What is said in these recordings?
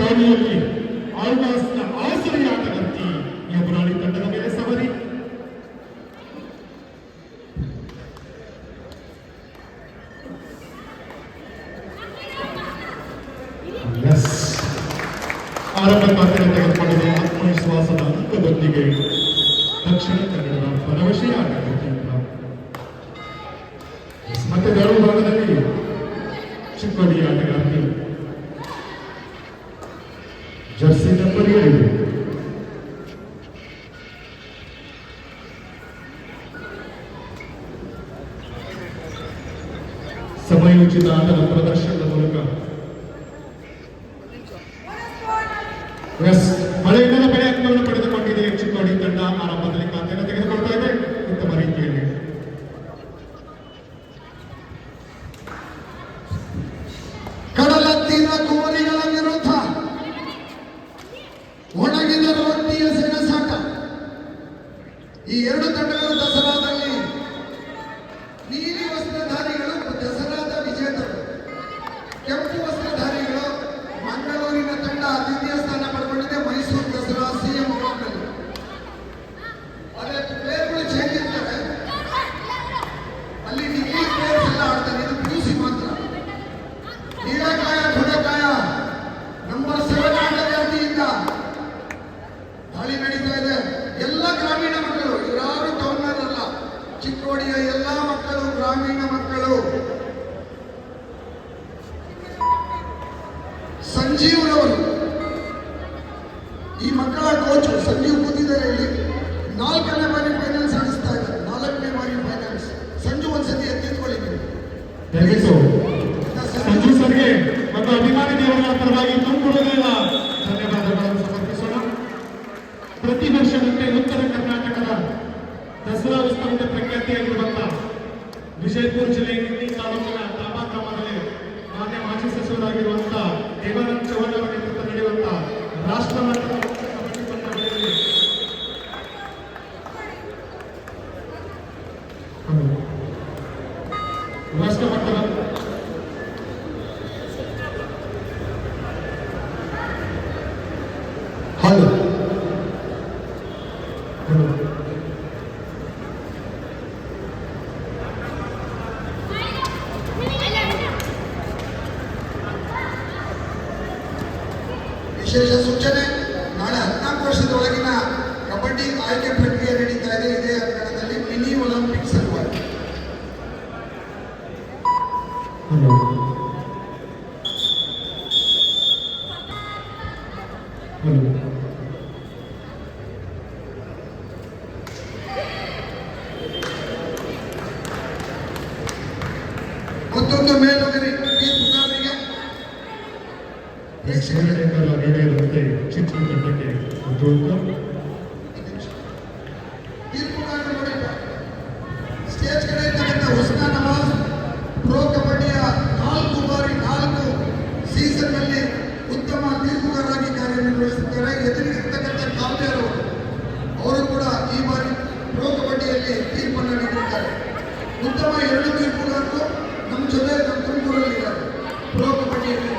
ದಾಳಿಯಲ್ಲಿ ಆಲ್ಮಾಸ್ನ ಆಸರಿ ಆಟಗಾರ್ತಿ ಎದುರಾಳಿ ತಂಡದ ಮೇಲೆ ಸವರಿ ಆರಂಭ ಖಾತೆ ತೆಗೆದುಕೊಂಡಿರುವ ಆತ್ಮವಿಶ್ವಾಸದ ಅಂಕದೊಂದಿಗೆ ದಕ್ಷಿಣ ಕನ್ನಡದ ಭರವಸೆಯ ಆಟಗಾರ್ತಿ ಮತ್ತೆ ಬೇರೆ ಭಾಗದಲ್ಲಿ ಚಿಕ್ಕೋಡಿ ಆಟಗಾರ್ತಿ ಜರ್ಸಿ ನಂಬರ್ 7 ಸಮಯೋಚಿತ ಆಟದ ಪ್ರದರ್ಶನದ ಮೂಲಕ ಮಳೆಯಿಂದ ಬೆಳೆ ಅಂಕವನ್ನು ಪಡೆದುಕೊಂಡಿದೆ ಚಿಕ್ಕೋಡಿ ತಂಡ. ಆರಂಭದಲ್ಲಿ ಖಾತೆಯನ್ನು ತೆಗೆದುಕೊಳ್ತಾ ಇದೆ ಉತ್ತಮ ರೀತಿಯಲ್ಲಿ. ಕಡಲತ್ತಿನ ಕೋರಿಗಳ ವಿರುದ್ಧ ಒಣಗಿದ ರೊಟ್ಟಿಯ ಸೆಣಸಾಟ. ಈ ಎರಡು ತಂಡಗಳು ದಸರಾದಲ್ಲಿ ನೀಲಿ ವಸ್ತ್ರಧಾರಿಗಳು ದಸರಾದ ವಿಜೇತರು, ಕೆಂಪು ವಸ್ತ್ರಧಾರಿಗಳು ಮಂಗಳೂರಿನ ತಂಡ ದ್ವಿತೀಯ ಸ್ಥಾನ ಪಡ್ಕೊಂಡಿದೆ ಮೈಸೂರು ದಸರಾ ಸಿಎಂ ಗ್ರೌಂಡ್ನಲ್ಲಿ. ಅದೇ ಪ್ಲೇಯರ್ಗಳು ಚೇಂಜ್ ಇರ್ತಾರೆ, ಅಲ್ಲಿ ಡಿಗ್ರಿ ಪ್ಲೇಯರ್ಸ್ ಎಲ್ಲ ಆಡ್ತಾರೆ. ಇದು ಪಿಯುಸಿ ಮಾತ್ರ. ನೀಲಕಾಯ ಧುಡಕಾಯ ನಂಬರ್ 7 ಆಟಗಾರ್ತಿಯಿಂದ ದಾಳಿ ನಡೀತಾ ಇದೆ. ಎಲ್ಲ ಗ್ರಾಮೀಣ ಮಕ್ಕಳು, ಯಾರು ಟೌನರ್ ಅಲ್ಲ, ಚಿಕ್ಕೋಡಿಯ ಎಲ್ಲ ಮಕ್ಕಳು ಗ್ರಾಮೀಣ ಮಕ್ಕಳು. ಸಂಜೀವ್ರವರು ಈ ಮಕ್ಕಳ ಕೋಚ್ ಸಂಜೀವ್ ಕೂತಿದ್ದಾರೆ ಇಲ್ಲಿ. 4ನೇ ಬಾರಿ ಫೈನಲ್ಸ್ ಆಡಿಸ್ತಾ ಇದ್ದಾರೆ. 4ನೇ ಬಾರಿ ಫೈನಲ್ಸ್. ಸಂಜು ಒಂದ್ಸತಿ ಎತ್ತಿಟ್ಕೊಳ್ಳಿ ನೀವು. ದಯವಿಟ್ಟು ಸಂಜು ಸರ್ಗೆ ಮತ್ತು ಅಭಿಮಾನಿ ದೇವರ ಪರವಾಗಿ ತುಂಬುವುದಿಲ್ಲ ಧನ್ಯವಾದಗಳನ್ನು ಸಮರ್ಪಿಸೋಣ. ಪ್ರತಿ ವರ್ಷದಂತೆ ಉತ್ತರ ಕರ್ನಾಟಕದ ದಸರಾ ಉತ್ಸವದ ಪ್ರಖ್ಯಾತಿಯಾಗಿರುವಂತಹ ವಿಜಯಪುರ ಜಿಲ್ಲೆಯ ನಿನ್ನಿ ತಾಲೂಕಿನ ತಾಬಾ ಗ್ರಾಮದಲ್ಲಿ ಮಾನ್ಯ ಮಾಜಿ ಸಚಿವರಾಗಿರುವಂತಹ ದೇವಾನಂದ ಚೌಹಾಣ್ ಅವರ ನೇತೃತ್ವ ನಡೆಯುವಂತಹ ರಾಷ್ಟ್ರ ಮಟ್ಟದ ಕಬಡ್ಡಿ ಪಂದ್ಯಾವಳಿಯಲ್ಲಿ ರಾಷ್ಟ್ರ ಮಟ್ಟದ ವಿಶೇಷ ಸೂಚನೆ, ನಾಳೆ 14 ವರ್ಷದೊಳಗಿನ ಕಬಡ್ಡಿ ಆಯ್ಕೆ ಪ್ರಕ್ರಿಯೆ ನಡೀತಾ ಇದೆ. ಇದೇ ಅಂಗಣದಲ್ಲಿ ಮಿನಿ ಒಲಿಂಪಿಕ್ಸ್ ಸಲುವಾಗಿ. ಮತ್ತೊಂದು ಮೇಲುಗರಿ ತೀರ್ಪುಗಾರರಿಗೆ ಇರುವಂತೆ ಚಿತ್ರ ತಂಡಕ್ಕೆ ತೀರ್ಪುಗಾರರು ನೋಡಿಲ್ಲ. ಸ್ಟೇಜ್ ಕಡೆ ಇರ್ತಕ್ಕಂಥ ಹುಸ್ನಾ ನವಾಜ್ ಪ್ರೋ ಕಬಡ್ಡಿಯ 4 ಬಾರಿ 4 ಸೀಸನ್ನಲ್ಲಿ ಉತ್ತಮ ತೀರ್ಪುಗಾರರಾಗಿ ಕಾರ್ಯನಿರ್ವಹಿಸುತ್ತಾರೆ. ಎದುರಿಗಿರ್ತಕ್ಕಂಥ ಕಾವ್ಯರು ಅವರು ಕೂಡ ಈ ಬಾರಿ ಪ್ರೋ ಕಬಡ್ಡಿಯಲ್ಲಿ ತೀರ್ಪನ್ನು ನೀಡಿದ್ದಾರೆ. ಉತ್ತಮ 2 ತೀರ್ಪುಗಾರರು ನಮ್ಮ ಜೊತೆ ನಮ್ಮ ತುಮಕೂರಲ್ಲಿದ್ದಾರೆ ಪ್ರೋ ಕಬಡ್ಡಿಯಲ್ಲಿ.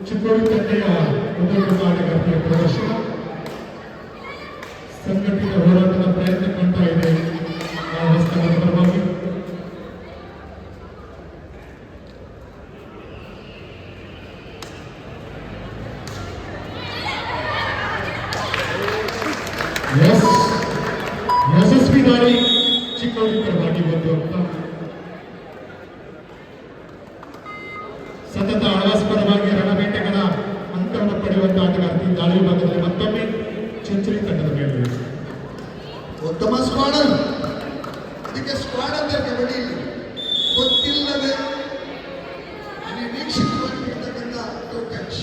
ಚಿಕ್ಕೋಡಿ ತಂಡೆಯ ಮೊದಲ ಆಟಗಾರ್ತಿಯ ಪ್ರದರ್ಶನ ಸಂಘಟಿತ ಹೋರಾಟದ ಪ್ರಯತ್ನ ಕಾಣ್ತಾ ಇದೆ ಆ ವಸ್ತುಗಳ ಪರವಾಗಿ. ಯಶಸ್ವಿ ದಾಳಿ ಚಿಕ್ಕೋಡಿ ಪರವಾಗಿ ಬಂದು ಸತತ ಆಳವಾಸ್ಪದವಾಗಿ ರಣಬೇಟೆಗಳ ಅಂತರವನ್ನು ಪಡೆಯುವಂತಹ ಆಟಗಾರ್ತಿ ದಾಳಿ ವಿಭಾಗದಲ್ಲಿ ಮತ್ತೊಮ್ಮೆ ಸೆಂಚುರಿ ತಂಡದ ಮೇಲೆ ಉತ್ತಮ ಸ್ಕ್ವಾಡ್. ಇದಕ್ಕೆ ಸ್ಕ್ವಾಡ್ ಅಂತ ಕಬಡ್ಡಿಯಲ್ಲಿ ಗೊತ್ತಿಲ್ಲದೆ ನಿರೀಕ್ಷಿತವಾಗಿರ್ತಕ್ಕಂಥ ಕ್ಯಾಚ್.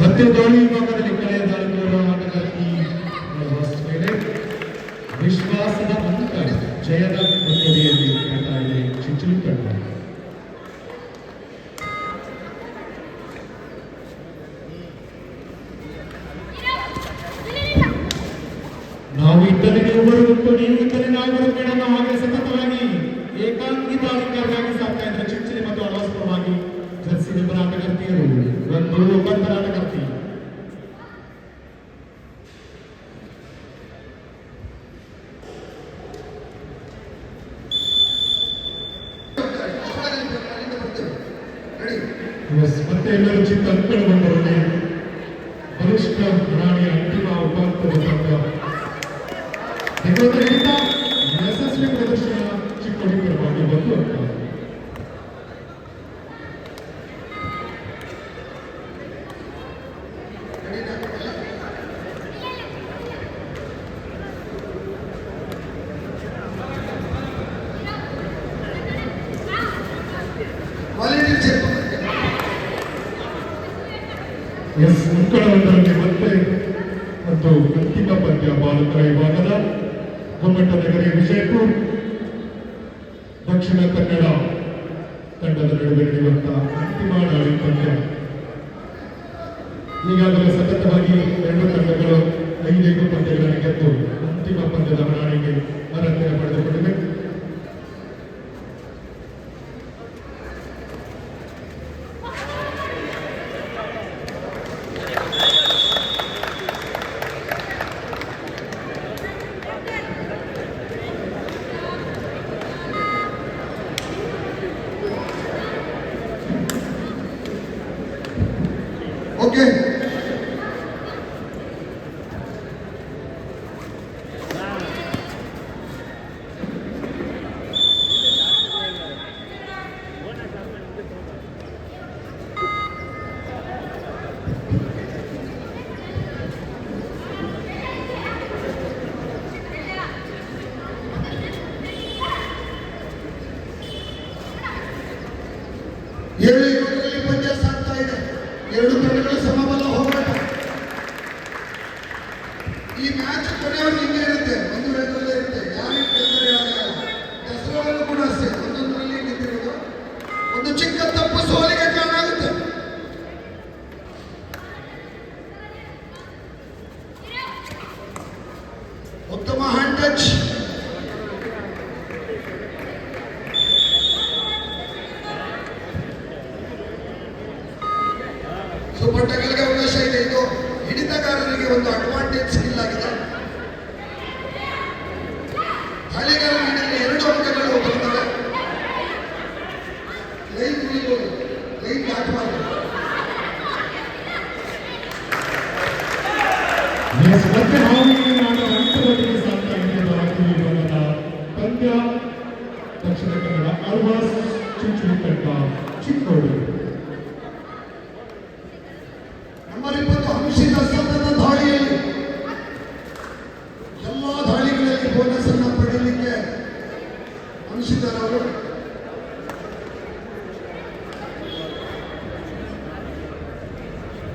ಮತ್ತೆ ದಾಳಿ ವಿಭಾಗದಲ್ಲಿ ಕಳೆಯ ದಾಳಿ ಆಟಗಾರ್ತಿ ಮೇಲೆ ವಿಶ್ವಾಸದ ಅಂಕ ಜಯದ ಮುನ್ನಡೆಯಲ್ಲಿ ಕಾಣ್ತಾ ಇದೆ ಚಿಂಚಲಿ ತಂಡ. ಮತ್ತು ಒಬ್ಬಂತರ ಆಟಗಾರ್ತಿ ಮತ್ತೆ ಎಲ್ಲರೂ ಚಿತ್ತ ಅಂಕಣಗೊಂಡರಲ್ಲಿ ಬಲಿಷ್ಠ ರಾಣಿಯ ಅಂತಿಮ ಉಪಾಂತದ ತಂಡ ಇದರಿಂದ ಯಶಸ್ವಿ ಪ್ರದರ್ಶನ ಚಿಕ್ಕೋಡಿ ಪರವಾಗಿ ಬಂದು ಅಂತ ಅಂಕಣವೊಂದರಲ್ಲಿ ಮತ್ತೆ ಮತ್ತು ಅಂತಿಮ ಪಂದ್ಯ ಬಾಲಕರ ವಿಭಾಗದ ಗುಮ್ಮಟ ನಗರಿ ವಿಜಯಪುರ ದಕ್ಷಿಣ ಕನ್ನಡ ತಂಡದ ನಡುವೆ ನಡೆಯುವಂತಹ ಅಂತಿಮ ನಾಡಿ ಪಂದ್ಯ. ಈಗಾಗಲೇ ಸತತವಾಗಿ ಎರಡು ತಂಡಗಳು 5 ಪಂದ್ಯಗಳನ್ನು ಗೆದ್ದು ಅಂತಿಮ ಪಂದ್ಯದ ಹರಾಣಿಗೆ ಅರ್ಹತೆ ಪಡೆದುಕೊಂಡಿವೆ. ಓಕೆ, ಏಳರಲ್ಲಿ ಪಂದ್ಯ ಸಾಗ್ತಾ ಇದೆ. ಎರಡು ತಂಡಗಳು ಸಮಬಲ ಹೋರಾಟ. ಈ ಮ್ಯಾಚ್ ಕೊನೆಯವರೆಗೆ ಹಿಂಗೆ ಇರುತ್ತೆ, ಒಂದು ರೇಖಲ್ಲೇ ಇರುತ್ತೆ. ಯಾರಿಗೆ ತೊಂದರೆ ಆಗಲ್ಲ. ದಸರಾದಲ್ಲೂ ಕೂಡ ಅಷ್ಟೇ, ಒಂದೊಂದರಲ್ಲಿ ನಿಂತಿರೋದು. ಒಂದು ಚಿಕ್ಕ ತಪ್ಪು ಸೋಲಿಗೆ ಕಾರಣ ಆಗುತ್ತೆ. ಉತ್ತಮ ಹ್ಯಾಂಡ್ ಟಚ್. ಸೂಪರ್ ಟಗಲ್ಗೆ ಅವಕಾಶ ಇದೆ. ಇದು ಹಿಡಿತಗಾರರಿಗೆ ಒಂದು ಅಡ್ವಾಂಟೇಜ್ ಸ್ಕಿಲ್ ಆಗಿದೆ. ಹಳೆಗಾರ ಹಿಡಿದ್ರೆ 2 ಅಂಕಗಳು ಬರ್ತವೆ. ಲೈನ್ ಮುಗಿಬೋದು, ಲೈನ್ ದಾಟಬಾರದು. ಮತ್ತೆ ಹಂತದೊಂದಿಗೆ ಸಾಗ್ತಾ ಇದೆ ಪಂದ್ಯ. ದಕ್ಷಿಣ ಕನ್ನಡ ಆಳ್ವಾಸ್ ಚಿಂಚೋಳಿ ತಂಡ ಚಿಕ್ಕೋಡಿ. ನಂಬರ್ 20 ಹಂಸಿದ ಸತತ ದಾಳಿಯಲ್ಲಿ ಎಲ್ಲ ದಾಳಿಗಳಲ್ಲಿ ಬೋನಸ್ ಅನ್ನು ಪಡೆಯಲಿಕ್ಕೆ ಹಂಸಿದರವರು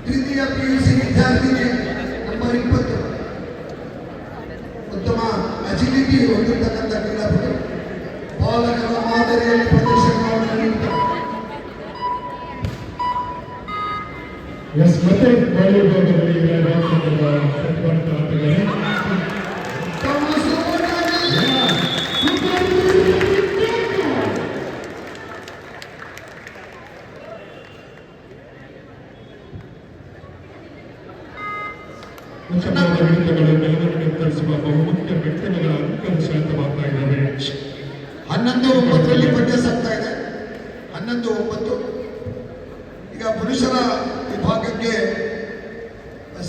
ದ್ವಿತೀಯ PUC ವಿದ್ಯಾರ್ಥಿನಿ ನಂಬರ್ 20 ಉತ್ತಮ ಅಜಿಲಿಟಿ ಹೊಂದಿರತಕ್ಕಂಥ ಕ್ರೀಡಾಪಟು ಬಾಲಕರ ಮಾದರಿಯಲ್ಲಿ ಪ್ರದರ್ಶನವನ್ನು ನೀಡುತ್ತಾರೆ. ಮತ್ತೆ ಬಾಲಿವುಡ್ನಲ್ಲಿ ಪ್ರತಿಭಾವಂತ ಆಟಗಾರ ಉಚ್ಚವಾದ ಹಿಡಿತಗಳು ನೆಲವನ್ನು ನಿರ್ಧರಿಸುವ ಬಹುಮುಖ್ಯ ಘಟನೆಗಳ ಅಂಕಗಳು ಶಾಂತವಾಗ್ತಾ ಇದ್ದಾವೆ. 11-9ರಲ್ಲಿ ಪಂದ್ಯ ಸಾಗ್ತಾ ಇದೆ. 11-9. ಈಗ ಪುರುಷರ ವಿಭಾಗಕ್ಕೆ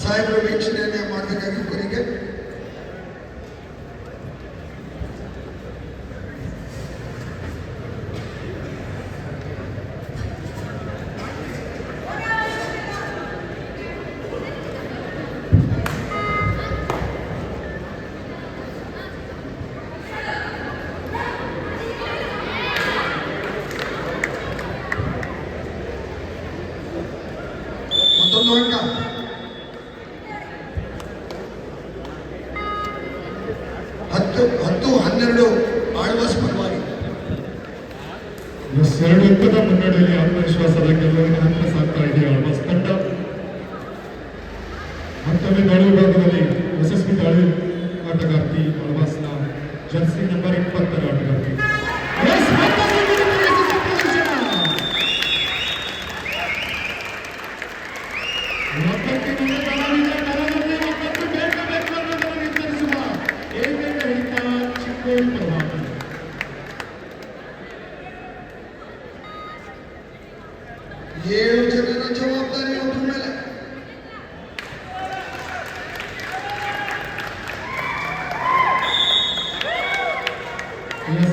ಸಾಹೇಬರು ವೀಕ್ಷಣೆಯನ್ನೇ ಮಾಡಬೇಕಾಗಿ ಕೊನೆಗೆ ಮತ್ತೊಂದು ಅಂಕ. 10-12 ಆಳ್ವಾಸ್ ಪರವಾಗಿ. 2 ಅಂಕದ ಮುನ್ನಡೆಯಲ್ಲಿ ಆತ್ಮವಿಶ್ವಾಸದ ಗೆಲುವಿನ ಹಂತ ಸಾಗ್ತಾ ಇದೆ ಆಳ್ವಾಸ್ ತಂಡ. ಮತ್ತೊಮ್ಮೆ ದಾಳಿ ವಿಭಾಗದಲ್ಲಿ ಯಶಸ್ವಿ ದಾಳಿ ಆಟಗಾರ್ತಿ ಆಳ್ವಾಸ್ನ ಜರ್ಸಿ ನಂಬರ್ 20 ಆಟಗಾರ್ತಿ. 7 ಜನರ ಜವಾಬ್ದಾರಿ ಒಬ್ಬರ ಮೇಲೆ.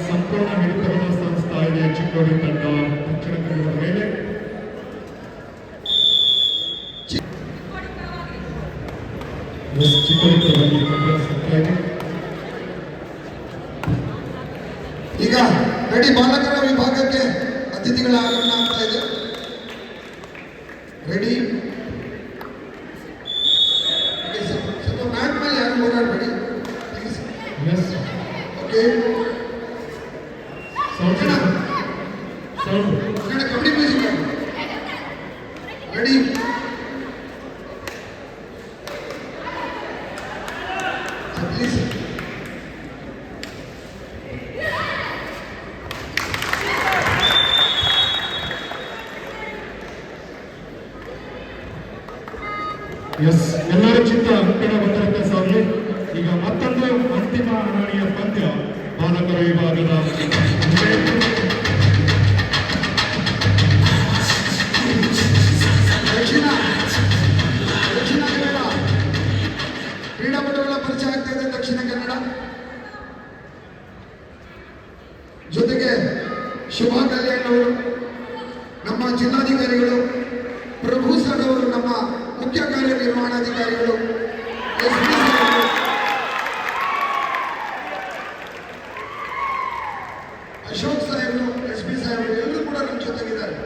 ಸಂಪೂರ್ಣ ಹಿಡಿತವನ್ನು ಸಾಧಿಸ್ತಾ ಇದೆ ಚಿಕ್ಕೋಡಿ ತಂಡ ದಕ್ಷಿಣ ಕನ್ನಡದ ಮೇಲೆ. ಚಿಕ್ಕೋಡಿ ಪರವಾಗಿ ಸಾಗ್ತಾ ಇದೆ. ಈಗ ರೆಡಿ ಬಾಲಕರ ವಿಭಾಗಕ್ಕೆ ಅತಿಥಿಗಳ ಆಗಮನ ಆಗ್ತಾ ಇದೆ. ರೆಡಿ ಸ್ವಲ್ಪ ಮ್ಯಾಟ್ ಮೇಲೆ ಯಾರು ಓಡಾಡಬೇಡಿ please. Okay kabaddi music ready. Please ಎಲ್ಲರೂ ಚಿತ್ತ ಕಡೆ ಬಂದಿರುತ್ತೆ ಸಾಗಲಿ. ಈಗ ಮತ್ತೊಂದು ಅಂತಿಮ ಹಣಾಣಿಯ ಪಂದ್ಯ ಬಾಲಕರ ವಿಭಾಗದ ದಕ್ಷಿಣ ಕನ್ನಡ ಕ್ರೀಡಾಪಟುಗಳ ಪರಿಚಯ ಆಗ್ತಾ ಇದೆ. ದಕ್ಷಿಣ ಕನ್ನಡ ಜೊತೆಗೆ ಶುಭಾ ಕಲ್ಯಾಣ್ ಅವರು, ನಮ್ಮ ಜಿಲ್ಲಾಧಿಕಾರಿಗಳು, ಪ್ರಭು ಸರ್ ಅವರು, ನಮ್ಮ ಮುಖ್ಯ ಕಾರ್ಯನಿರ್ವಹಣಾಧಿಕಾರಿಗಳು, ಎಸ್ಪಿ ಸಾಹೇಬರು, ಅಶೋಕ್ ಸಾಹೇಬರು, ಎಸ್ಪಿ ಸಾಹೇಬರು ಎಲ್ಲರೂ ಕೂಡ ನಮ್ಮ ಜೊತೆಗಿದ್ದಾರೆ.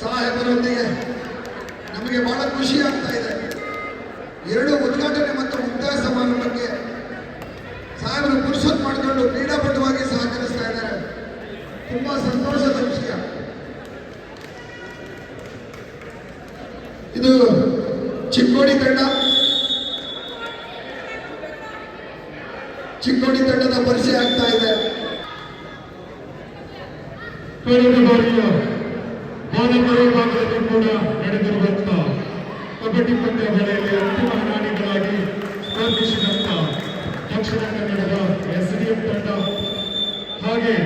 ಸಾಹೇಬರೊಂದಿಗೆ ನಮಗೆ ಬಹಳ ಖುಷಿ ಆಗ್ತಾ ಇದೆ. 2 ಉದ್ಘಾಟನೆ ಮತ್ತು ಮುಕ್ತಾಯ ಸಮಾರಂಭಕ್ಕೆ ಸಾಹೇಬರು ಪುರುಷತ್ ಮಾಡಿಕೊಂಡು ಕ್ರೀಡಾಪಟುವಾಗಿ ಸಹಕರಿಸ್ತಾ ಇದ್ದಾರೆ. ತುಂಬಾ ಸಂತೋಷದ ವಿಷಯ ಇದು. ಚಿಕ್ಕೋಡಿ ತಂಡದ ಪರಿಚಯ ಆಗ್ತಾ ಇದೆ. ಕಳೆದ ಬಾರಿಯ ಬಾಲಕರ ವಿಭಾಗದಲ್ಲಿ ಕೂಡ ನಡೆದಿರುವಂತಹ ಕಬಡ್ಡಿ ಪಂದ್ಯಾವಳಿಯಲ್ಲಿ ಅಂತಿಮ ಹಣಾಣಿಗಳಾಗಿ ಸ್ಪರ್ಧಿಸಿದಂತ ದಕ್ಷಿಣ ಕನ್ನಡದ SDF ತಂಡ ಹಾಗೆ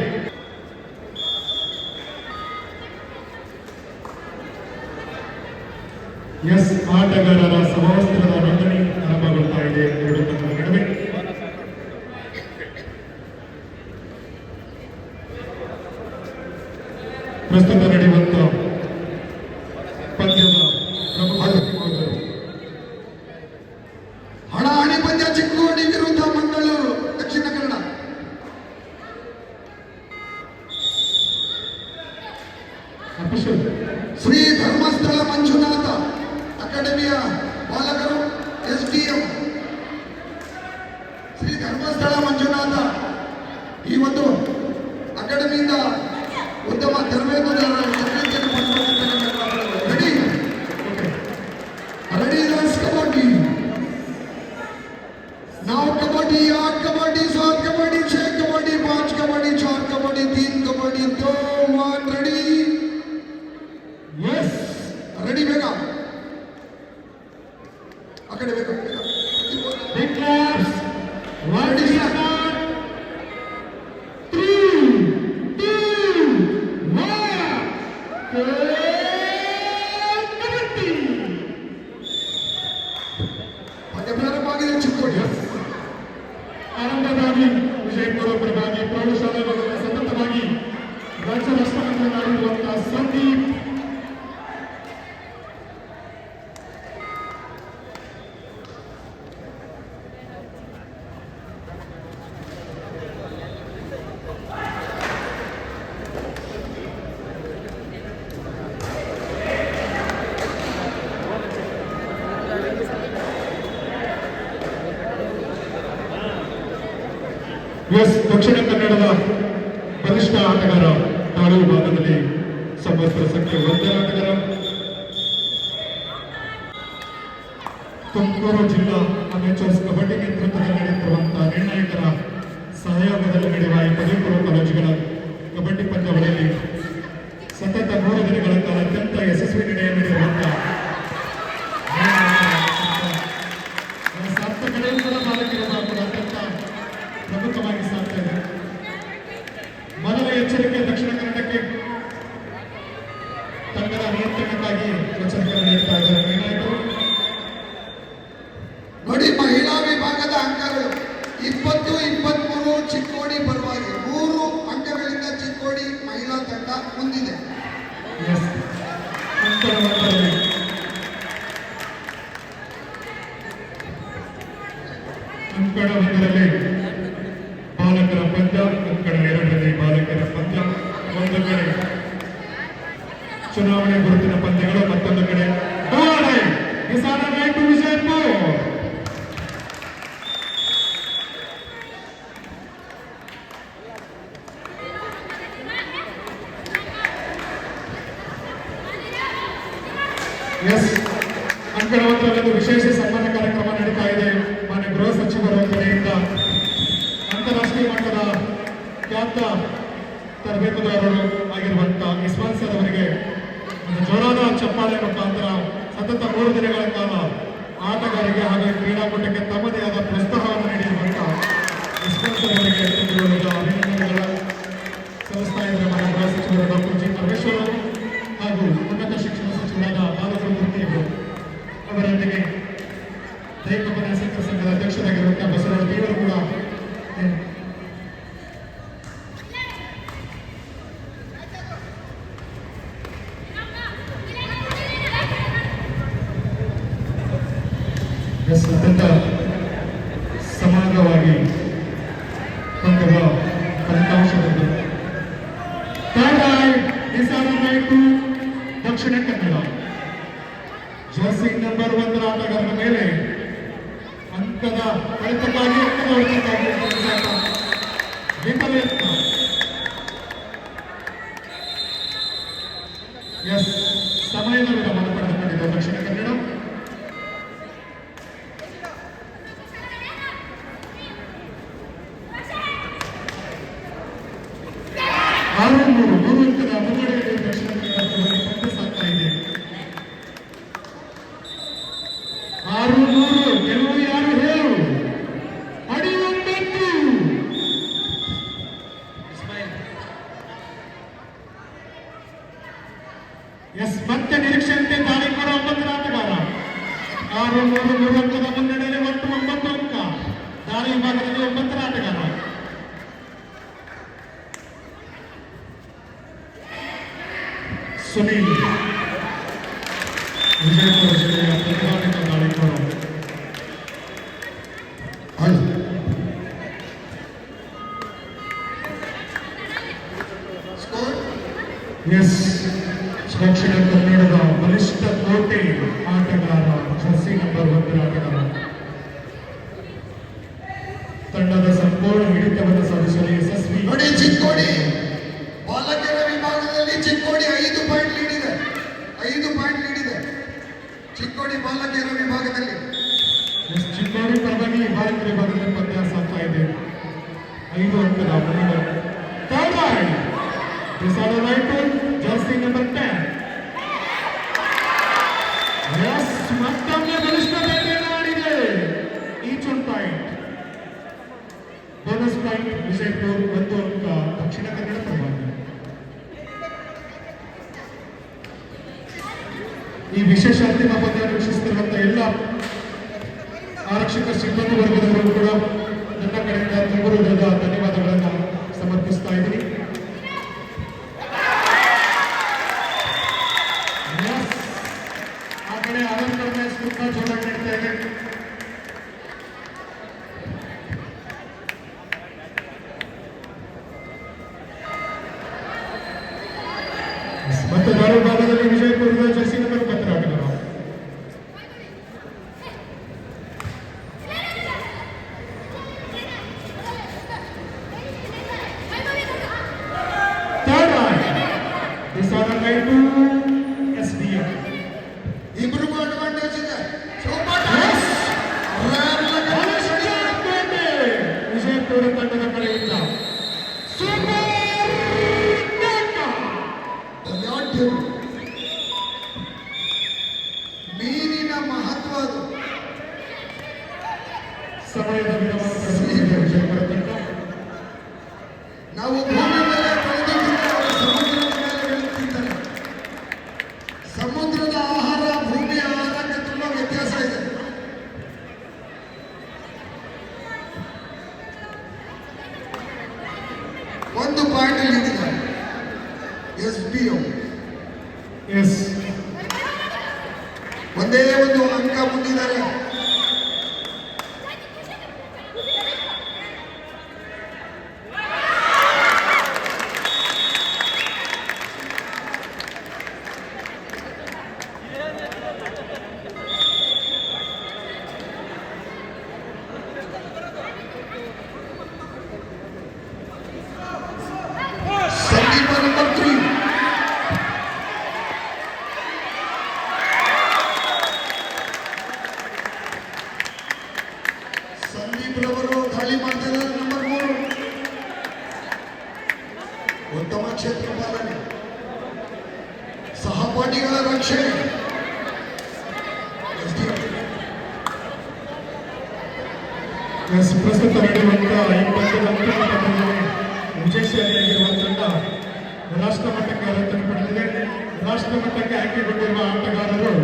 ಆಟಗಾರರ ಸಮವಸ್ತ್ರದ ನೋಂದಣಿ ಆರಂಭಗೊಳ್ತಾ ಇದೆ 2 ತಂಡಗಳ ನಡುವೆ. ಪ್ರಸ್ತುತ ನಡೆಯುವಂತ ಪಂದ್ಯದ ಹಣಾಹಣಿ ಪಂದ್ಯ ಚಿಕ್ಕೋಡಿ ವಿರುದ್ಧ ಮಂಗಳೂರು ದಕ್ಷಿಣ ಕನ್ನಡ. ಶ್ರೀ ಧರ್ಮಸ್ಥಳ ಮಂಜುನಾಥ ಅಕಾಡೆಮಿಯ ಬಾಲಕರು SDM ಶ್ರೀ ಧರ್ಮಸ್ಥಳ ಮಂಜುನಾಥ ಈ ಒಂದು ಅಕಾಡೆಮಿಯಿಂದ ಉತ್ತಮ ತರಬೇತುದಾರರ ತರಬೇತಿಯನ್ನು ಪಡೆದುಕೊಂಡಿದ್ದಾರೆ. Ready ready kabaddi. ನಾವು ಕಬಡ್ಡಿ 8 ಕಬಡ್ಡಿ 7 ಕಬಡ್ಡಿ 6 ಕಬಡ್ಡಿ 5 ಕಬಡ್ಡಿ 4 ಕಬಡ್ಡಿ 3 ಕಬಡ್ಡಿ 2 1 ರೆಡಿ. ರೆಡಿ ಬೇಗ ಆ ಕಡೆ ಬೇಕು. ಪ್ರಾರಂಭವಾಗಿದೆ ಚಿಕ್ಕೋಡಿ. ಆರಂಭವಾಗಿ ವಿಜಯಪುರ ಪರವಾಗಿ ಪ್ರೌಢಶಾಲೆಗಳಲ್ಲಿ ಸತತವಾಗಿ ರಾಜ್ಯ ರಾಷ್ಟ್ರಮಂತ್ರಿಗಳಾಗಿರುವಂತಹ ಸಂದೀಪ್ ದಕ್ಷಿಣ ಕನ್ನಡದ ಬಲಿಷ್ಠ ಆಟಗಾರ ತಾಳು ವಿಭಾಗದಲ್ಲಿ ಸಮವಸ್ತ್ರ ಸಂಖ್ಯೆ 1 ಆಟಗಾರ ತುಮಕೂರು ಜಿಲ್ಲಾ ಅಮೇಚರ್ಸ್ ಕಬಡ್ಡಿ ನೇತೃತ್ವದಲ್ಲಿ ನಡೆಯುತ್ತಿರುವಂತಹ ನಿರ್ಣಾಯಕರ ಸಹಯೋಗದಲ್ಲಿ ನಡೆಯುವ ಈ ಪದವಿ ಪೂರ್ವ ಕಾಲೇಜುಗಳ ಕಬಡ್ಡಿ ಪಂದ್ಯಾವಳಿಯಲ್ಲಿ ಸತತ 3 ದಿನಗಳ ಕಾಲ ಅತ್ಯಂತ ಯಶಸ್ವಿ ನಡೆಯುವಂತಹ ಸಾರ್ಥಕತೆಯೂ ಕೂಡ ಬಾಲಕಿಯರ ಅತ್ಯಂತ ಪ್ರಮುಖವಾಗಿ ಸಾಗ್ತಾ ಇದೆ. ಮೊದಲ ಎಚ್ಚರಿಕೆ ದಕ್ಷಿಣ ಕನ್ನಡಕ್ಕೆ ಅಂತಿಮಕ್ಕಾಗಿ ಎಚ್ಚರಿಕೆಯನ್ನು ನೀಡ್ತಾ ಇದ್ದಾರೆ ನಿರ್ಣಾಯಕರು. ನೋಡಿ, ಮಹಿಳಾ ವಿಭಾಗದ ಅಂಕಗಳು 20-23 ಚಿಕ್ಕೋಡಿ ಪರವಾಗಿ 3 ಅಂಕಗಳಿಂದ ಚಿಕ್ಕೋಡಿ ಮಹಿಳಾ ತಂಡ ಮುಂದಿದೆ. ಎಸ್, ಅಂಕಣ ಒಂದರಲ್ಲಿ ಬಾಲಕರ ಪಂದ್ಯ, ಅಂಕಣ 2ರಲ್ಲಿ ಬಾಲಕರ ಪಂದ್ಯ. ಒಂದು ಕಡೆ ಚುನಾವಣೆ ಗುರುತಿನ ಪಂದ್ಯಗಳು, ಮತ್ತೊಂದು ಕಡೆ ವಿಜಯಪುರ. ಎಸ್, ಅಂಕಣ ಒಂದರಲ್ಲಿ ವಿಶೇಷ ಸನ್ಮಾನ ಕಾರ್ಯಕ್ರಮ ನಡೀತಾ ಇದೆ. ಮಾನ್ಯ ಗೃಹ ಸಚಿವರ ಕಡೆಯಿಂದ ಅಂತಾರಾಷ್ಟ್ರೀಯ ಮಟ್ಟದ ಖ್ಯಾತ ತರಬೇತುದಾರರು ಆಗಿರುವಂತಹ ಇಸ್ಮಾನ್ ಸರ್ ಅವರಿಗೆ ಒಂದು ಜೋರಾದ ಚಪ್ಪಾಳೆ ಮುಖಾಂತರ ಸತತ 3 ದಿನಗಳ ಕಾಲ ಆಟಗಾರರಿಗೆ ಹಾಗೂ ಕ್ರೀಡಾಕೂಟಕ್ಕೆ ತಮ್ಮದೇ ಆದ ಪ್ರೋತ್ಸಾಹವನ್ನು ನೀಡಿರುವಂತಹ ಇಸ್ಮಾನ್ ಸರ್ ಅವರಿಗೆ ಅಭಿನಂದನೆಗಳ ಸಲ್ಲಿಸ್ತಾ ಇದ್ದಾರೆ ಮಾನ್ಯ ಗೃಹ ಸಚಿವರು ಡಾಕ್ಟರ್ ಜಿ ಪರಮೇಶ್ವರ್ ಅವರು ಹಾಗೂ ಉನ್ನತ ಶಿಕ್ಷಣ ಸಚಿವರಾದ ಬಾಲಸುಬ್ರಹ್ಮಣ್ಯ ಅವರು ಅವರೊಂದಿಗೆ ದೈಹಿಕ ಉಪನ್ಯಾಸಕರ ಸಂಘದ ಅಧ್ಯಕ್ಷರಾಗಿರುವಂತಹ ಬಸವರಾಜ ದೇವರು ಕೂಡ ಅತ್ಯಂತ ಸಮಾನವಾಗಿ ಹೊಂದುವ ಫಲಿತಾಂಶವನ್ನು ದಕ್ಷಿಣ ಕನ್ನಡ ಜರ್ಸಿ ನಂಬರ್ 1 ಆಟಗಾರನ ಮೇಲೆ ಅಂಕದ ಹೊಡೆತಕ್ಕಾಗಿ ವಿಫಲ ಯತ್ನ. ಎಸ್, ಸಮಯದ ವಿರಾಮ ಪಡೆದುಕೊಂಡಿದೆ ದಕ್ಷಿಣ ಕನ್ನಡ. ಮೂರು ಅಂಕದ ಮುನ್ನಡೆಯಲ್ಲಿ ದಕ್ಷಿಣ ಕನ್ನಡ ಪಂದ್ಯ ಸಾಗ್ತಾ ಇದೆ. 6-3 ಗೆಲುವು ಯಾರು ಹೇಳು? ಅಡಿ 9. ಎಸ್, ಮತ್ತೆ ನಿರೀಕ್ಷೆಯಂತೆ ದಾಳಿಕೋರ 9ರ ಆಟಗಾರ. 6-3 ಅಂಕದ ಮುನ್ನಡೆಯಲ್ಲಿ ಒಟ್ಟು 9 ಅಂಕ. ದಾಳಿ ವಿಭಾಗದಲ್ಲಿ 9ರ ಆಟಗಾರ. ಸುನೀಲ್, ವಿಜಯಪುರ ಜಿಲ್ಲೆಯ ಪ್ರತಿಭಾನ್ವಿತ ದಾಳಿಕೋರ. ಎಸ್, ದಕ್ಷಿಣ ಕನ್ನಡದ ಬಲಿಷ್ಠ ಕೋಟೆ ಆಟಗಾರ, ಜರ್ಸಿ ನಂಬರ್ 1 ಆಟಗಾರ. ತಂಡದ ಸಂಪೂರ್ಣ ಹಿಡಿತವನ್ನು ಸಾಧಿಸಲು ಯಶಸ್ವಿ. ನೋಡಿ, ಚಿಕ್ಕೋಡಿ ಬಾಲಕರ ವಿಭಾಗದಲ್ಲಿ ಚಿಕ್ಕೋಡಿ 5 ಪಾಯಿಂಟ್ ಲೀಡ್ ಇದೆ. 5 ಪಾಯಿಂಟ್ ಲೀಡ್ ಇದೆ ಚಿಕ್ಕೋಡಿ ಬಾಲಕಿಯರ ವಿಭಾಗದಲ್ಲಿ. ಚಿಕ್ಕೋಡಿ ಪರವಾಗಿ ಬಾಲಕರ ವಿಭಾಗದಲ್ಲಿ ಪಂದ್ಯ ಸಾಗ್ತಾ ಇದೆ. 5 ಅಂಕದ ಮುನ್ನಡೆ. Jersey number 10. ಎಸ್, ಮತ್ತೊಮ್ಮೆ ಬಲಿಷ್ಠ ಬೇಟೆಯನ್ನು ಆಡಿದೆ. Each one point. Bonus point Vijayapura, 1 ಅಂಕ ದಕ್ಷಿಣ ಕನ್ನಡ ಪರವಾಗಿ. ಈ ವಿಶೇಷ ಅಂತಿಮ ಪಂದ್ಯ ವೀಕ್ಷಿಸುತ್ತಿರುವಂತಹ ಎಲ್ಲ ಆರಕ್ಷಕ ಸಿಬ್ಬಂದಿ ವರ್ಗದವರು ಕೂಡ ನನ್ನ ಕಡೆಯಿಂದ ತುಂಬ ಹೃದಯದ ಧನ್ಯವಾದಗಳನ್ನು ಸಮರ್ಪಿಸ್ತಾ ಇದ್ದೀನಿ. ಆ ಕಡೆ ಅಲಂಕರಣ ತುಂಬ ಜೋರಾಗಿ ನಡೀತಾ ಇದೆ. ಮತ್ತು ದಾಳಿ ಭಾಗದಲ್ಲಿ ವಿಜಯಪುರದ ಜರ್ಸಿ ನಂಬರ್ 10 ಆಟಗಾರ. SBF. ಇಬ್ಬರಿಗೂ ಅಡ್ವಾಂಟೇಜ್ ಇದೆ. ವಿಜಯಪುರ ತಂಡದ ಕಡೆಯಿಂದ ನೀರಿನ ಮಹತ್ವ ಅದು. ಸಮಯದ ವಿರಾಮ ಪಡೆದುಕೊಂಡಿದೆ ವಿಜಯಪುರ ತಂಡ. ನಾವು ಭೂಮಿ ಮೇಲೆ ಬೆಳೆದಿದ್ದರೆ ಅವರು ಸಮುದ್ರದ ಮೇಲೆ ಬೆಳೆದಿದ್ದಾರೆ. SBO ಎಸ್ ಒಂದೇ ಒಂದು ಅಂಕ ಮುಂದಿದ್ದಾರೆ. ಸಂದೀಪ ನಂಬರ್ 3. ಸಂದೀಪ್ ರವರು ದಾಳಿ ಮಾಡ್ತಾ ಇದ್ದಾರೆ. ನಂಬರ್ 3 ಉತ್ತಮ ಕ್ಷೇತ್ರ ಪಾಲನೆ, ಸಹಪಾಠಿಗಳ ರಕ್ಷಣೆ. ಎಸ್ ಪ್ರಸ್ತುತ ನಡೆಯುವಂತಹ ಈ ಪಂದ್ಯದ ಅಂತಿಮ ಪಂದ್ಯದಲ್ಲಿ ವಿಜಯಶಾಲಿಯಾಗಿರುವ ತಂಡ ರಾಷ್ಟ್ರ ಮಟ್ಟಕ್ಕೆ ಅರ್ಹತೆ ಪಡೆದಿದೆ. ರಾಷ್ಟ್ರ ಮಟ್ಟಕ್ಕೆ ಆಯ್ಕೆಗೊಂಡಿರುವ ಆಟಗಾರರು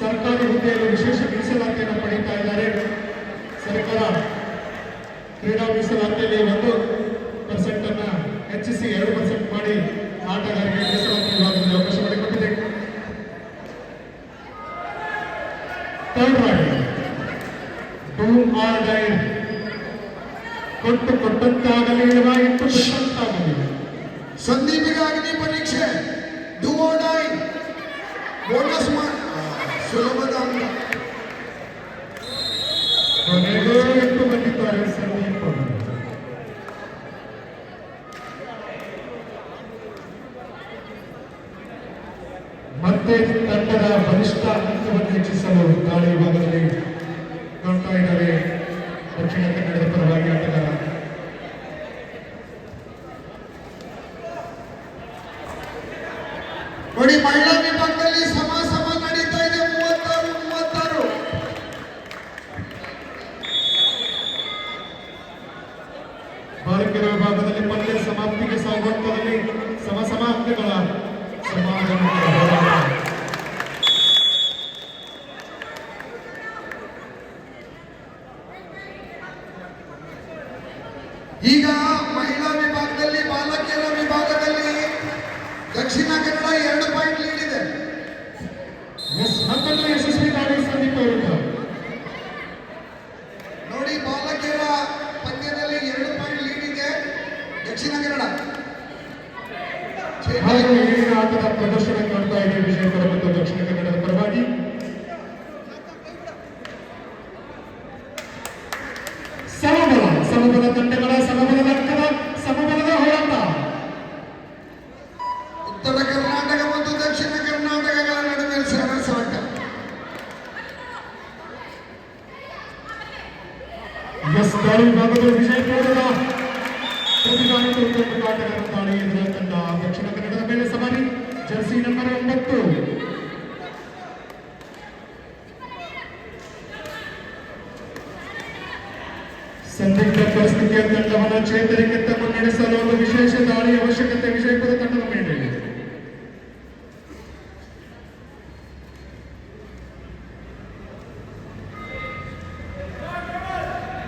ಸರ್ಕಾರಿ ಹುದ್ದೆಯಲ್ಲಿ ವಿಶೇಷ ಮೀಸಲಾತಿಯನ್ನು ಪಡೆಯುತ್ತಾ ಇದ್ದಾರೆ. ಸರ್ಕಾರ ಕ್ರೀಡಾ ಮೀಸಲಾತಿಯಲ್ಲಿ 1% ಅನ್ನು ಹೆಚ್ಚಿಸಿ 2% ಮಾಡಿ ಆಟಗಾರರಿಗೆ ಮೀಸಲಾತಿ ವಿಭಾಗದಲ್ಲಿ ಅವಕಾಶ ಮಾಡಿಕೊಟ್ಟಿದೆ. Third raid do or die, ಕೊಟ್ಟಂತಾಗಲಿ ಇಲ್ವಾ ಇಟ್ಟು ಬಿಟ್ಟಂತಾಗಲಿ. ಸಂದೀಪಿಗೆ ಅಗ್ನಿ ಪರೀಕ್ಷೆ, ಡೂ ಆರ್ ಡೈ, ಬೋನಸ್ ಸುಲಭದ ಅಂಕ. ಕೊನೆಗೂ ಇಟ್ಟು ಬಂದಿದ್ದಾರೆ ಸಂದೀಪ್. ಮತ್ತೆ ತಂಡದ ಬಲಿಷ್ಠ ಅಂಕವನ್ನು ಹೆಚ್ಚಿಸಲು ದಾಳಿ ವಿಭಾಗದಲ್ಲಿ ನೋಡ್ತಾ ಇದ್ದಾರೆ ದಕ್ಷಿಣ ಕನ್ನಡದ ಪರವಾಗಿ ಆಟಗಾರ. ನೋಡಿ, ಮಹಿಳಾ ವಿಭಾಗದಲ್ಲಿ ಸಮ ನಡೀತಾ ಇದೆ. 36-36. ಬಾಲಕಿಯರ ವಿಭಾಗದಲ್ಲಿ ಪಂದ್ಯ ಸಮಾಪ್ತಿಗೆ ಸಾಗುವಂತದಲ್ಲಿ ಸಮ ಅಂಕಗಳ ಸಮಾಧಾನ. ಈಗ ಮಹಿಳಾ ವಿಭಾಗದಲ್ಲಿ, ಬಾಲಕಿಯರ ವಿಭಾಗದಲ್ಲಿ ದಕ್ಷಿಣ ಕನ್ನಡ 2 ಪಾಯಿಂಟ್ ಲೀಡ್ ಇದೆ. ಮತ್ತೊಂದು ಯಶಸ್ವಿ ದಾಳಿ ಸಂದೀಪ್ ಅವರಿಂದ. ನೋಡಿ, ಬಾಲಕಿಯರ ಪಂದ್ಯದಲ್ಲಿ 2 ಪಾಯಿಂಟ್ ಲೀಡ್ ಇದೆ ದಕ್ಷಿಣ ಕನ್ನಡ. ಹಾಗೂ ಈಗಿನ ಆಟದ ಪ್ರದರ್ಶನ ಕಾಣ್ತಾ ಇದೆ ವಿಜಯಪುರ ಮತ್ತು ದಕ್ಷಿಣ ಕನ್ನಡದ ಪರವಾಗಿ. ಸಮಬಲ ತಂಡಗಳ ಸಮಬಲದ ಅಂಕದ ಸಮಬಲದ ಹೋರಾಟ. ಉತ್ತರ ಕರ್ನಾಟಕ ಮತ್ತು ದಕ್ಷಿಣ ಕರ್ನಾಟಕಗಳ ನಡುವೆ ಸರಸಾಟ. ಎಸ್ ದಾಳಿ ವಿಭಾಗದಲ್ಲಿ ವಿಜಯಪುರದ ಪ್ರತಿಭಾನ್ವಿತ ಉತ್ತಮ ಆಟಗಾರ ದಾಳಿ ಎದುರ ತಂಡ ದಕ್ಷಿಣ ಕನ್ನಡದ ಮೇಲೆ ಸವಾರಿ. ಜರ್ಸಿ ನಂಬರ್ 9 ಸಂದಿಗ್ಧ ಪರಿಸ್ಥಿತಿಯ ತಂಡವನ್ನು ಚೇತರಿಕೆತ್ತ ಮುನ್ನಡೆಸಲು ಒಂದು ವಿಶೇಷ ದಾಳಿ ಅವಶ್ಯಕತೆ ವಿಜಯಪುರ ತಂಡದ ಮೇಲೆ.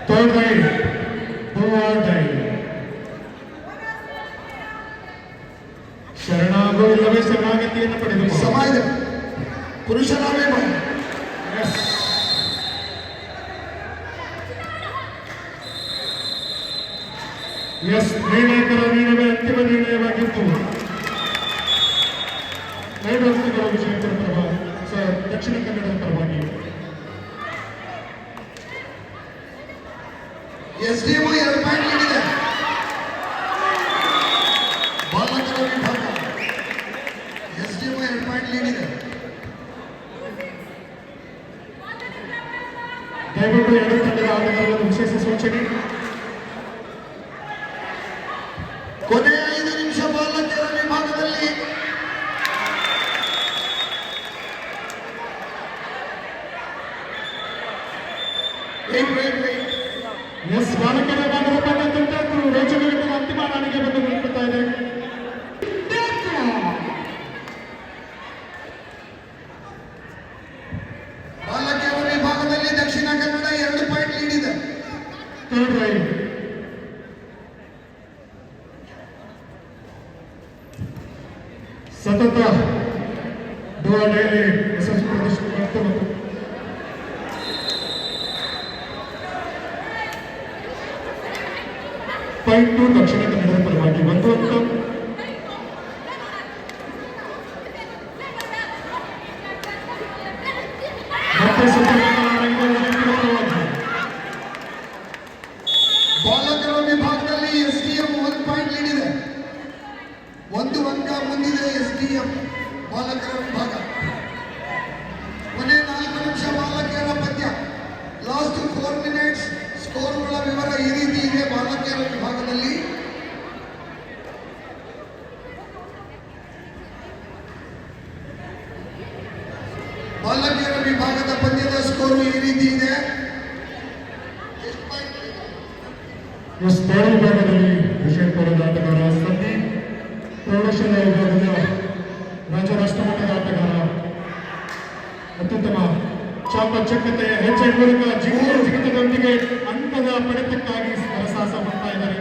Third raid do or die, ಶರಣಾಗೋ ಇಲ್ಲವೇ ಶರಣಾಗತಿಯನ್ನು ಪಡೆದು ಸಮ ಇದೆ. ಪುರುಷರ ವಿಭಾಗ ಎಸ್ ನಿರ್ಣಾಯಕರ ನಿರ್ಣಯವೇ ಅಂತಿಮ ನಿರ್ಣಯವಾಗಿತ್ತು. 5 ಅಂಕಗಳು ವಿಜಯಪುರ ಪರವಾಗಿ, ದಕ್ಷಿಣ ಕನ್ನಡದ ಪರವಾಗಿ. SDO 2 ಪಾಯಿಂಟ್ ಲೀಡ್ ಇದೆ. ಬಾಲಕರ ವಿಭಾಗ SDO 2 ಪಾಯಿಂಟ್ ಲೀಡ್ ಇದೆ. ದಯವಿಟ್ಟು 2 ತಂಡದ ಆಟಗಾರರ ವಿಶೇಷ ಸೂಚನೆ. ಕೊನೆ 5 ನಿಮಿಷ ಬಾಲಕಿಯರ ವಿಭಾಗದಲ್ಲಿ ಎಸ್ ಬಾಲಕರ ಭಾಗದ ಪಂದ್ಯ ತುಂಟಾಕು ರೋಚಕಗಳ ಅಂತಿಮ ನಾಣಿಗೆ ಬಂದು ನಿಲ್ಲುತ್ತಾ ಇದೆ. ಬಾಲಕಿಯರ ವಿಭಾಗದಲ್ಲಿ ದಕ್ಷಿಣ ಕನ್ನಡ 2 ಪಾಯಿಂಟ್ ಲೀಡ್ ಇದೆ. ಥರ್ಡ್ ರೈಡ್ ಸತತ ಧೋರಣೆಯಲ್ಲಿ ಯಶಸ್ವಿ ಪ್ರದರ್ಶನ ಮತ್ತು ಪಾಯಿಂಟ್ ಟು ದಕ್ಷಿಣ ಕನ್ನಡದ ಪರವಾಗಿ ಒಂದು ಅಂಕ. ಮತ್ತೆ ಬಾಲಕರ ವಿಭಾಗದಲ್ಲಿ ಎಸ್ಡಿಎಂ 1 ಪಾಯಿಂಟ್ ಲೀಡ್ ಇದೆ. 1 ಅಂಕ ಮುಂದಿದೆ ಎಸ್ಡಿಎಂ ಬಾಲಕರ ವಿಭಾಗ. ಕೊನೆ 4 ನಿಮಿಷ ಬಾಲಕಿಯರ ಪಂದ್ಯ. Last 4 minutes. ಸ್ಕೋರ್ಗಳ ವಿವರ ಈ ರೀತಿ ಇದೆ ಬಾಲಕಿಯರ ವಿಭಾಗದಲ್ಲಿ. ಬಾಲಕಿಯರ ವಿಭಾಗದ ಪಂದ್ಯದ ಸ್ಕೋರ್ ಈ ರೀತಿ ಇದೆ. ಸ್ಪೋರ್ಟ್ ವಿಭಾಗದಲ್ಲಿ ವಿಜಯಪುರದ ಆಟಗಾರ ಸಂದೀಪ್, ಪ್ರೌಢಶಾಲಾ ವಿಭಾಗದ ರಾಜ್ಯ ರಾಷ್ಟ್ರಮಟ್ಟದ ಆಟಗಾರ ಅತ್ಯುತ್ತಮ ಚಾಕಚಕ್ಯತೆಯ ಹೆಜ್ಜೆ ಮೂಲಕ ಜಿಗಿತದೊಂದಿಗೆ ಅಂಕದ ಪಡೆತಕ್ಕಾಗಿ ಹರಸಾಹಸ ಮಾಡ್ತಾ ಇದ್ದಾರೆ.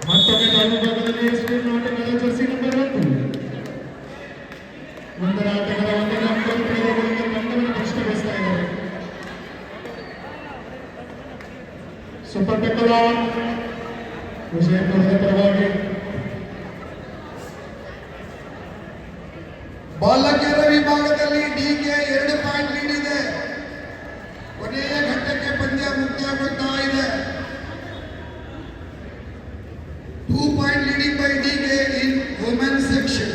ಮತ್ತೊಮ್ಮೆ ತಾಲೂಕು ವಿಭಾಗದಲ್ಲಿ ಎಸ್ಪೀರ್ನ ಆಟಗಾರ ಜರ್ಸಿ ನಂಬರ್ 1 ಒಂದರ ಆಟಗಾರ ಒಂದರ ಅಂಕವನ್ನು ಪಡೆಯುವ ಮೂಲಕ ತಂಡವನ್ನು ಭ್ರಷ್ಟಗೊಳಿಸ್ತಾ ಇದ್ದಾರೆ. ಸೂಪರ್ ಟೆಕ್ಕಲ ವಿಜಯಪುರದ ಪರವಾಗಿ ಬಾಲಕಿಯರ ವಿಭಾಗದಲ್ಲಿ ಡಿಗೆ 2 ಪಾಯಿಂಟ್ ಲೀಡ್ ಇದೆ. ಕೊನೆಯ ಘಟ್ಟಕ್ಕೆ ಪಂದ್ಯ ಮುಕ್ತಾಯಗೊಳ್ತಾ ಇದೆ. 2 ಪಾಯಿಂಟ್ ಲೀಡಿಂಗ್ ಬೈ ಡಿಗೆ ಇನ್ ವುಮೆನ್ ಸೆಕ್ಷನ್.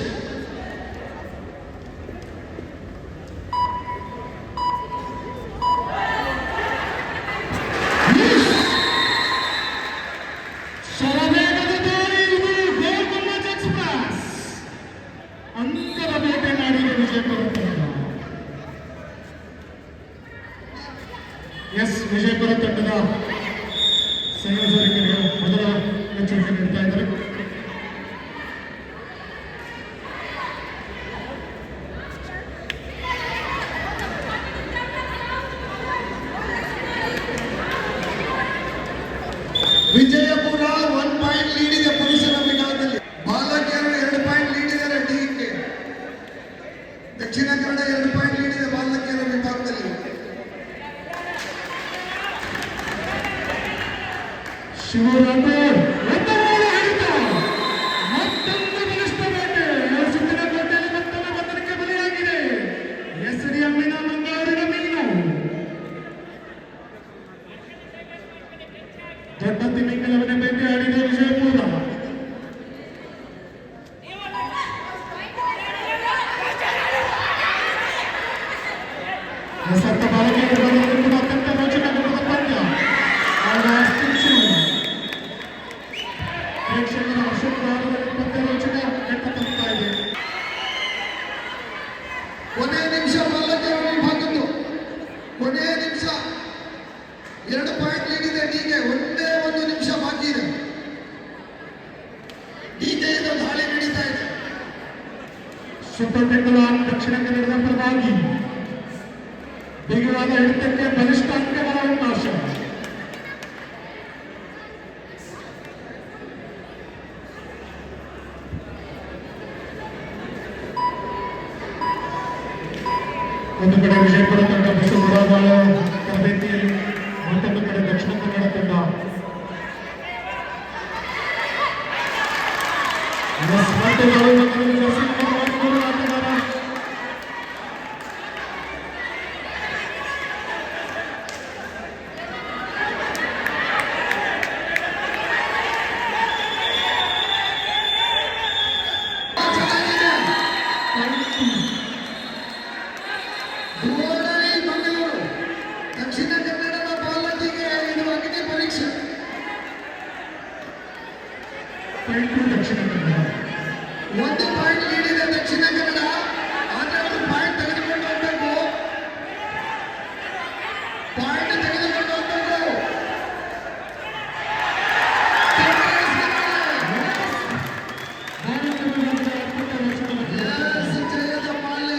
ಶರವೇಗದ ದಾರಿ ಇದು ಗೋಲ್ಗುಮ್ಮಜ್ ಎಕ್ಸ್‌ಪ್ರೆಸ್. ಅಂಕದ ಬೇಟೆ ನಾಡಿಗೆ ವಿಜಯಪುರ ತಂಡ. ವಿಜಯಪುರ ತಂಡದ ಸಂಯೋಜಕರಿಗೆ ಮೊದಲ ಎಚ್ಚರಿಕೆ ನೀಡ್ತಾ ಇದ್ದಾರೆ. ವಿಜಯಪುರ 1 ಪಾಯಿಂಟ್ ಲೀಡ್ ಇದೆ ಪುರುಷರ ವಿಭಾಗದಲ್ಲಿ. ಬಾಲಕಿಯರು 2 ಪಾಯಿಂಟ್ ಲೀಡ್ ಇದ್ದಾರೆ ಡಿಗೆ. ದಕ್ಷಿಣ ಕನ್ನಡ 2 ಪಾಯಿಂಟ್ ಲೀಡ್ ಇದೆ ಬಾಲಕಿಯರ ವಿಭಾಗದಲ್ಲಿ. ಶಿವರಾಮರ್ ಮತ್ತೊಂದು ಬಲಿಷ್ಠ ಬೇಟೆ. ಸುತ್ತಿನ ಕೋಟೆಯಲ್ಲಿ ಮತ್ತೊಂದು ಬಂಧನಕ್ಕೆ ಬಲಿಯಾಗಿದೆ. ಎಸ್ಡಿಎಂನ ಮಂಗಳೂರಿನ ಮೀನು. ದೊಡ್ಡ ತಿಮಿಂಗಲವನ್ನೇ ಬೇಟೆ ಆಡಿದ ವಿಜಯಪುರ. ಸತ್ತ ಬಾಲಕಿಯ ವಿಭಾಗದಲ್ಲಿ ಕೂಡ ಅತ್ಯಂತ ರೋಚಕವಾದ ಪಂದ್ಯ. ಪ್ರೇಕ್ಷಕರ ಹರ್ಷೋದ್ಗಾರದಲ್ಲಿ ಪಂದ್ಯ ರೋಚಕ ಕೆಟ್ಟ ತಲುಪ್ತಾ ಇದೆ. ಕೊನೆಯ ನಿಮಿಷ ಬಾಲಕಿಯರ ವಿಭಾಗದ್ದು. ಕೊನೆಯ ನಿಮಿಷ 2 ಪಾಯಿಂಟ್ ಲೀಡ್ ಇದೆ ಡಿಗೆ. ಒಂದೇ 1 ನಿಮಿಷ ಬಾಕಿ ಇದೆ. ಡಿಗೆಯಿಂದ ದಾಳಿ ನಡೀತಾ ಇದೆ. ಸೂಪರ್ ಟೆಕ್ಕಲಾನ್ ದಕ್ಷಿಣ ಕನ್ನಡದ ಪರವಾಗಿ ಬಿಗಿವಾದ ಹಿಡಿತಕ್ಕೆ ಬಲಿಷ್ಠ ಅಂಕಗಳ ಅವಕಾಶ. ಒಂದು ಕಡೆ ವಿಜಯಪುರ ತಂಡ ಬಸವರಾಜ ತರಬೇತಿಯಲ್ಲಿ, ಮತ್ತೊಂದು ಕಡೆ ದಕ್ಷಿಣ ಕನ್ನಡ ತಂಡ ಆಟಗಾರ ಧುವಣೈ ಮಂಗಳೂರು. ದಕ್ಷಿಣ ಕನ್ನಡದ ಬಾಲಕಿಗೆ ಇದು ಅಗ್ನಿ ಪರೀಕ್ಷೆ. ದಕ್ಷಿಣ ಕನ್ನಡ 1 ಪಾಯಿಂಟ್ ಲೀಡ್ ಇದೆ ದಕ್ಷಿಣ ಕನ್ನಡ. ಆದರೆ ಅವರು ಪಾಯಿಂಟ್ ತೆಗೆದುಕೊಂಡು ಹೋಗಬೇಕು. ಪಾಯಿಂಟ್ ತೆಗೆದುಕೊಂಡು ಹೋಗಬೇಕು. ಜಯದ ಮಾಲೆ.